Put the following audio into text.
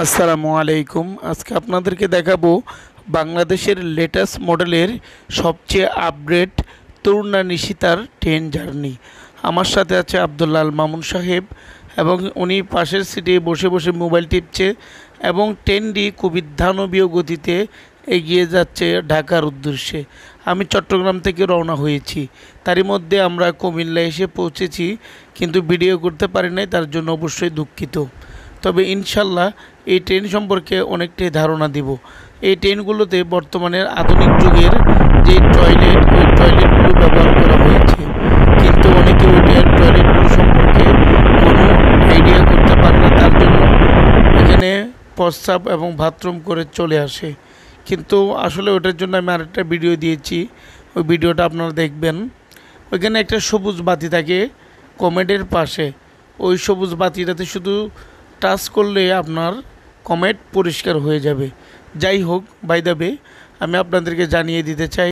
আসসালামু আলাইকুম। আজকে আপনাদেরকে দেখাবো বাংলাদেশের লেটেস্ট মডেলের সবচেয়ে আপগ্রেড তরুণা নিশিতার ট্রেন জার্নি। আমার সাথে আছে আব্দুল্লাহ আল মামুন সাহেব এবং উনি পাশের সিটে বসে বসে মোবাইল টিপছে এবং ট্রেনটি খুবই দানবীয় গতিতে এগিয়ে যাচ্ছে ঢাকার উদ্দেশ্যে। আমি চট্টগ্রাম থেকে রওনা হয়েছি, তারই মধ্যে আমরা কুমিল্লা এসে পৌঁছেছি, কিন্তু ভিডিও করতে পারি নাই, তার জন্য অবশ্যই দুঃখিত। তবে ইনশাল্লাহ এই ট্রেন সম্পর্কে অনেকটাই ধারণা দিব। এই ট্রেনগুলোতে বর্তমানের আধুনিক যুগের যে টয়লেট, ওই টয়লেটগুলো ব্যবহার করা হয়েছে, কিন্তু অনেকে ওই টয়লেটগুলো সম্পর্কে কোনো আইডিয়া করতে পারে না, তার জন্য এখানে প্রস্রাব এবং বাথরুম করে চলে আসে। কিন্তু আসলে ওটার জন্য আমি আরেকটা ভিডিও দিয়েছি, ওই ভিডিওটা আপনারা দেখবেন। ওইখানে একটা সবুজ বাতি থাকে কমেডের পাশে, ওই সবুজ বাতিটাতে শুধু টাচ করলে আপনার কমেট পরিষ্কার হয়ে যাবে। যাই হোক, বাই দ্য ওয়ে, আমি আপনাদেরকে জানিয়ে দিতে চাই